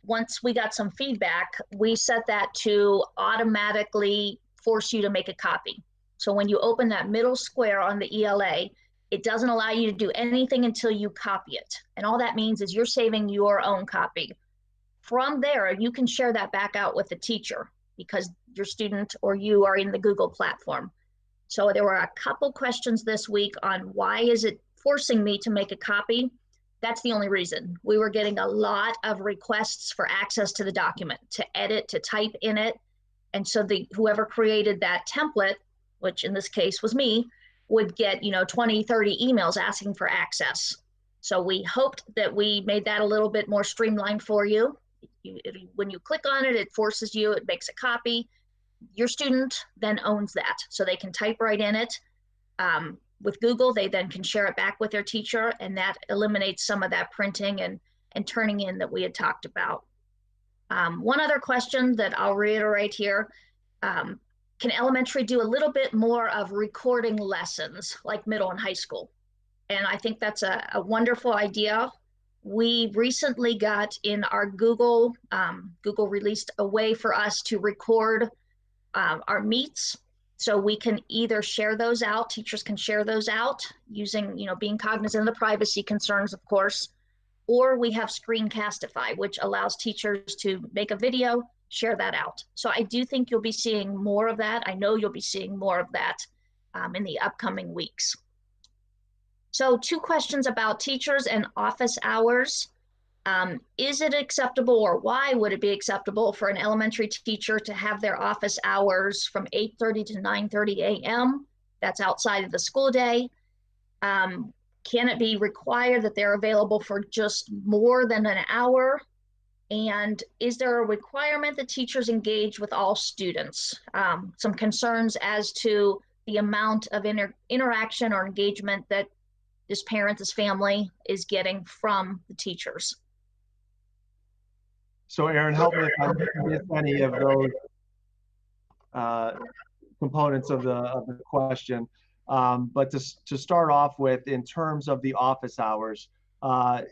Once we got some feedback, we set that to automatically force you to make a copy. So when you open that middle square on the ELA, it doesn't allow you to do anything until you copy it. And all that means is you're saving your own copy. From there, you can share that back out with the teacher because your student or you are in the Google platform. So there were a couple questions this week on why is it forcing me to make a copy? That's the only reason. We were getting a lot of requests for access to the document, to edit, to type in it. And so whoever created that template, which in this case was me, would get 20, 30 emails asking for access. So we hoped that we made that a little bit more streamlined for you. When you click on it, it forces you, it makes a copy. Your student then owns that. So they can type right in it. With Google, they then can share it back with their teacher, and that eliminates some of that printing and turning in that we had talked about. One other question that I'll reiterate here, can elementary do a little bit more of recording lessons like middle and high school? And I think that's a wonderful idea. We recently got in our Google released a way for us to record our meets. So we can either share those out, teachers can share those out using, being cognizant of the privacy concerns, of course, or we have Screencastify, which allows teachers to make a video, share that out. So I do think you'll be seeing more of that. I know you'll be seeing more of that in the upcoming weeks. So 2 questions about teachers and office hours. Is it acceptable, or why would it be acceptable for an elementary teacher to have their office hours from 8:30 to 9:30 a.m. that's outside of the school day? Can it be required that they're available for just more than an hour? And is there a requirement that teachers engage with all students? Some concerns as to the amount of interaction or engagement that this parent, this family is getting from the teachers. So Aaron, help me if I miss any of those components of the question. But to start off with, in terms of the office hours, what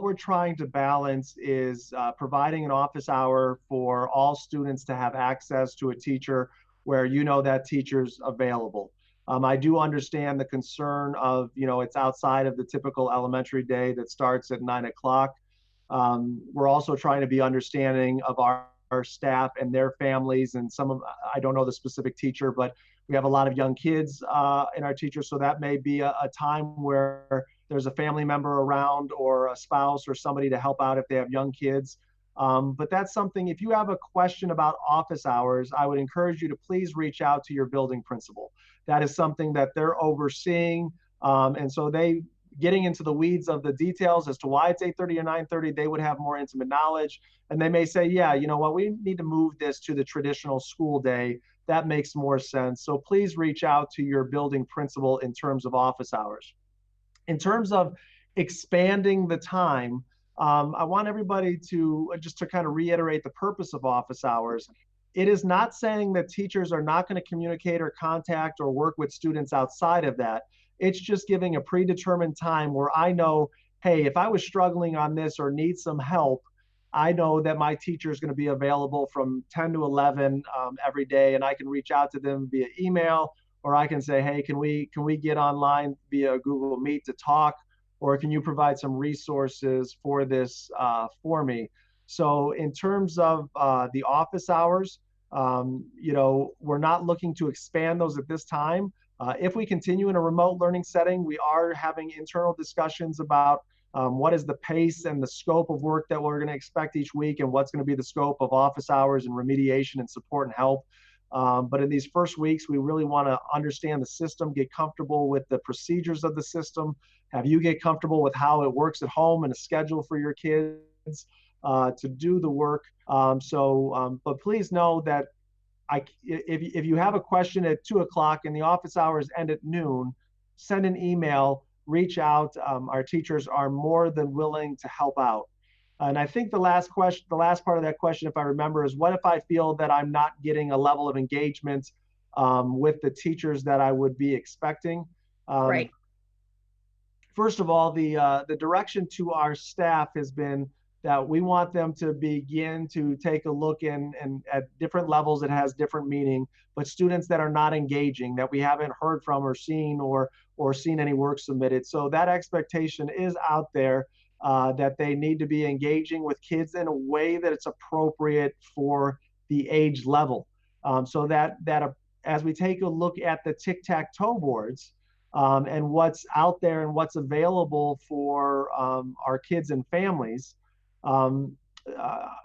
we're trying to balance is providing an office hour for all students to have access to a teacher where that teacher's available. I do understand the concern of, it's outside of the typical elementary day that starts at 9 o'clock. We're also trying to be understanding of our staff and their families, and I don't know the specific teacher, but we have a lot of young kids in our teachers, so that may be a time where there's a family member around or a spouse or somebody to help out if they have young kids. But that's something, if you have a question about office hours, I would encourage you to please reach out to your building principal. That is something that they're overseeing. And so getting into the weeds of the details as to why it's 8:30 or 9:30, they would have more intimate knowledge. And they may say, yeah, you know what, we need to move this to the traditional school day. That makes more sense. So please reach out to your building principal in terms of office hours. In terms of expanding the time, I want everybody to just to kind of reiterate the purpose of office hours. It is not saying that teachers are not going to communicate or contact or work with students outside of that. It's just giving a predetermined time where I know, hey, if I was struggling on this or need some help, I know that my teacher is going to be available from 10 to 11 every day, and I can reach out to them via email, or I can say, hey, can we get online via Google Meet to talk, or can you provide some resources for this for me? So in terms of the office hours, we're not looking to expand those at this time. If we continue in a remote learning setting, we are having internal discussions about what is the pace and the scope of work that we're going to expect each week, and what's going to be the scope of office hours and remediation and support and help. But in these first weeks, we really want to understand the system, get comfortable with the procedures of the system, have you get comfortable with how it works at home and a schedule for your kids to do the work. But please know that if you have a question at 2 o'clock and the office hours end at noon, send an email, reach out. Our teachers are more than willing to help out. And I think the last part of that question, if I remember, is what if I feel that I'm not getting a level of engagement with the teachers that I would be expecting? Right. First of all, the direction to our staff has been that we want them to begin to take a look and at different levels. It has different meaning, but students that are not engaging, that we haven't heard from or seen or seen any work submitted. So that expectation is out there that they need to be engaging with kids in a way that it's appropriate for the age level. So that as we take a look at the tic-tac-toe boards and what's out there and what's available for our kids and families,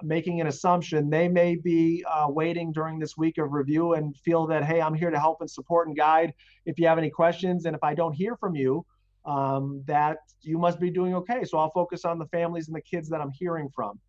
making an assumption, they may be waiting during this week of review and feel that, hey, I'm here to help and support and guide if you have any questions. And if I don't hear from you, that you must be doing okay. So I'll focus on the families and the kids that I'm hearing from.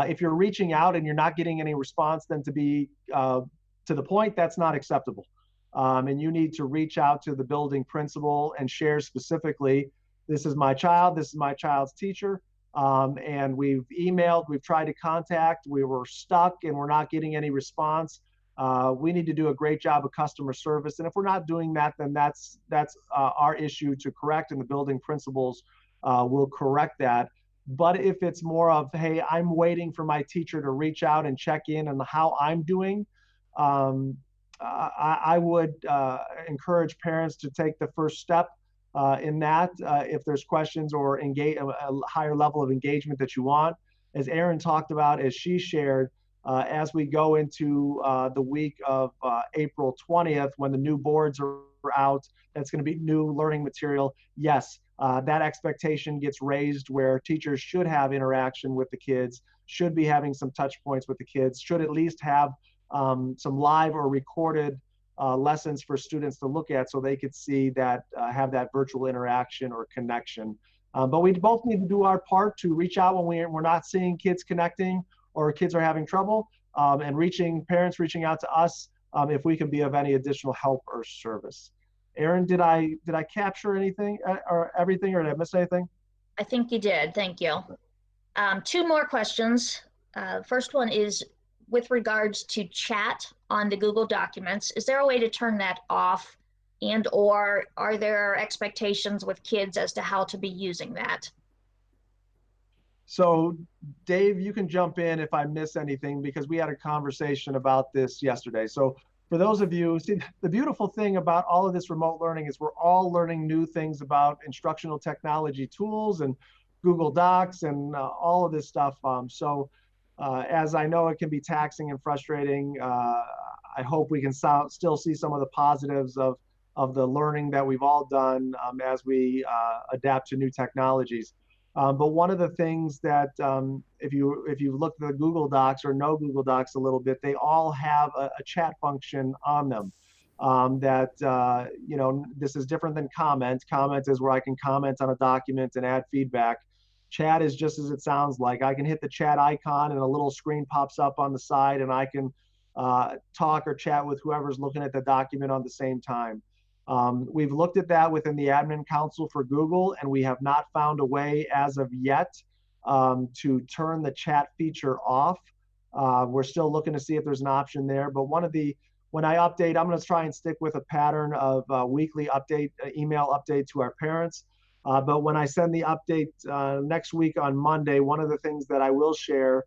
If you're reaching out and you're not getting any response, then to be to the point, that's not acceptable. And you need to reach out to the building principal and share specifically, this is my child, this is my child's teacher. And we've emailed, we've tried to contact, we were stuck and we're not getting any response. We need to do a great job of customer service. And if we're not doing that, then that's our issue to correct, and the building principals will correct that. But if it's more of, hey, I'm waiting for my teacher to reach out and check in on how I'm doing, I would encourage parents to take the first step in that if there's questions or a higher level of engagement that you want. As Erin talked about, as she shared, as we go into the week of April 20th, when the new boards are out, that's going to be new learning material. Yes, that expectation gets raised where teachers should have interaction with the kids, should be having some touch points with the kids, should at least have some live or recorded lessons for students to look at so they could see that, have that virtual interaction or connection. But we both need to do our part to reach out when we're not seeing kids connecting or kids are having trouble, and parents reaching out to us if we can be of any additional help or service. Erin, did I capture anything or everything, or did I miss anything? I think you did. Thank you. Two more questions. First one is with regards to chat on the Google Documents. Is there a way to turn that off, and or are there expectations with kids as to how to be using that? So Dave, you can jump in if I miss anything, because we had a conversation about this yesterday. So for those of you, see, the beautiful thing about all of this remote learning is we're all learning new things about instructional technology tools and Google Docs and all of this stuff. As I know it can be taxing and frustrating, I hope we can still see some of the positives of the learning that we've all done as we adapt to new technologies. But one of the things that if you've looked at the Google Docs or know Google Docs a little bit, they all have a chat function on them. This is different than comment. Comment is where I can comment on a document and add feedback. Chat is just as it sounds like. I can hit the chat icon and a little screen pops up on the side, and I can talk or chat with whoever's looking at the document on the same time. We've looked at that within the Admin Council for Google, and we have not found a way as of yet to turn the chat feature off. We're still looking to see if there's an option there. But when I update, I'm going to try and stick with a pattern of weekly update, email update to our parents. But when I send the update next week on Monday, one of the things that I will share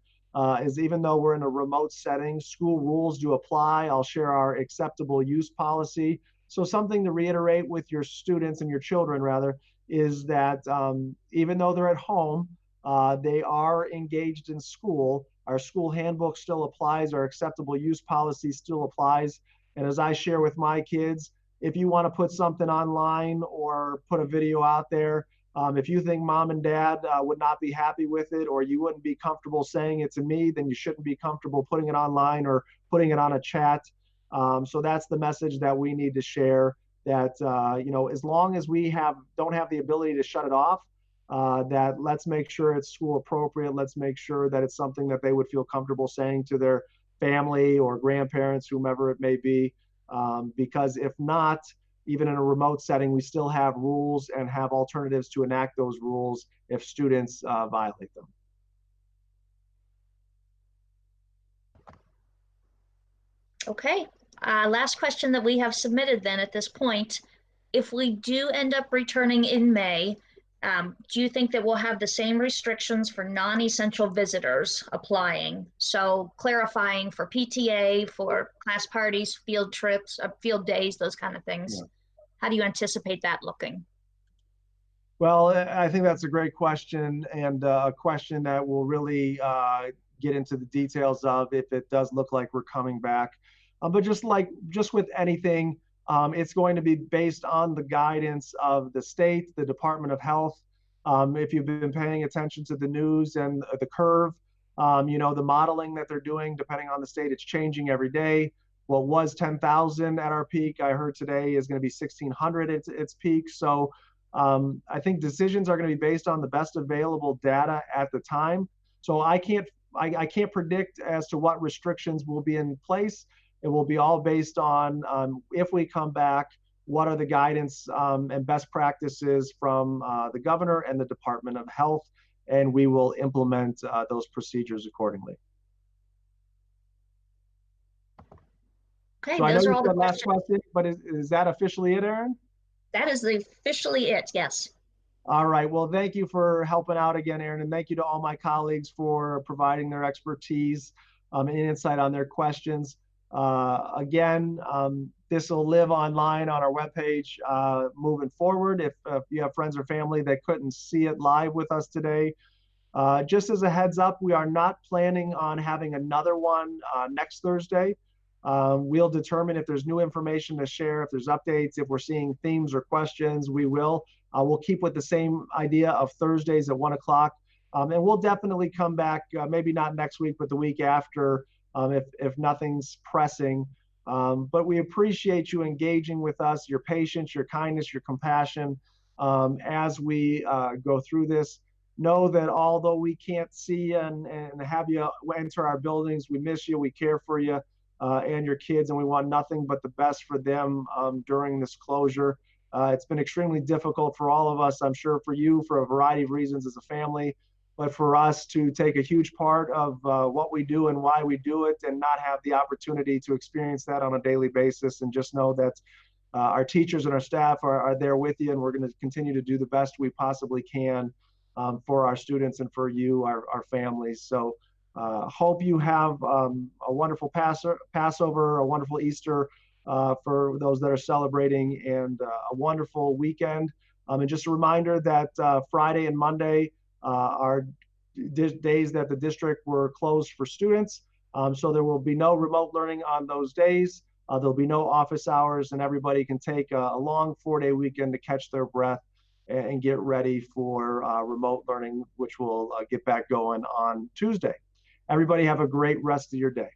is, even though we're in a remote setting, school rules do apply. I'll share our acceptable use policy. So something to reiterate with your students and your children, rather, is that even though they're at home, they are engaged in school. Our school handbook still applies. Our acceptable use policy still applies. And as I share with my kids, if you want to put something online or put a video out there, if you think mom and dad would not be happy with it, or you wouldn't be comfortable saying it to me, then you shouldn't be comfortable putting it online or putting it on a chat. So that's the message that we need to share, that as long as we don't have the ability to shut it off, that let's make sure it's school appropriate. Let's make sure that it's something that they would feel comfortable saying to their family or grandparents, whomever it may be. Because if not, even in a remote setting, we still have rules and have alternatives to enact those rules if students violate them. Okay, last question that we have submitted then at this point. If we do end up returning in May, do you think that we'll have the same restrictions for non-essential visitors applying? So clarifying for PTA, for class parties, field trips, field days, those kind of things. Yeah. How do you anticipate that looking? Well, I think that's a great question, and a question that will really get into the details of if it does look like we're coming back. But just with anything, it's going to be based on the guidance of the state, the Department of Health. If you've been paying attention to the news and the curve, the modeling that they're doing, depending on the state, it's changing every day. What was 10,000 at our peak, I heard today, is going to be 1,600 at its peak. So I think decisions are going to be based on the best available data at the time. So I can't predict as to what restrictions will be in place. It will be all based on if we come back, what are the guidance and best practices from the governor and the Department of Health, and we will implement those procedures accordingly. Okay, so I know those are you all said the last question, but is that officially it, Erin? That is officially it, yes. All right, well, thank you for helping out again, Erin, and thank you to all my colleagues for providing their expertise and insight on their questions. Again, this will live online on our webpage moving forward. If you have friends or family that couldn't see it live with us today, just as a heads up, we are not planning on having another one next Thursday. We'll determine if there's new information to share, if there's updates, if we're seeing themes or questions, we will. We'll keep with the same idea of Thursdays at 1 o'clock. And we'll definitely come back, maybe not next week, but the week after, if nothing's pressing. But we appreciate you engaging with us, your patience, your kindness, your compassion as we go through this. Know that although we can't see you and have you enter our buildings, we miss you, we care for you and your kids, and we want nothing but the best for them during this closure. It's been extremely difficult for all of us, I'm sure for you, for a variety of reasons as a family, but for us to take a huge part of what we do and why we do it and not have the opportunity to experience that on a daily basis. And just know that our teachers and our staff are there with you, and we're going to continue to do the best we possibly can for our students and for you, our families. So hope you have a wonderful Passover, a wonderful Easter for those that are celebrating, and a wonderful weekend. And just a reminder that Friday and Monday are days that the district were closed for students. So there will be no remote learning on those days. There'll be no office hours, and everybody can take a long 4-day weekend to catch their breath and get ready for remote learning, which will get back going on Tuesday. Everybody have a great rest of your day.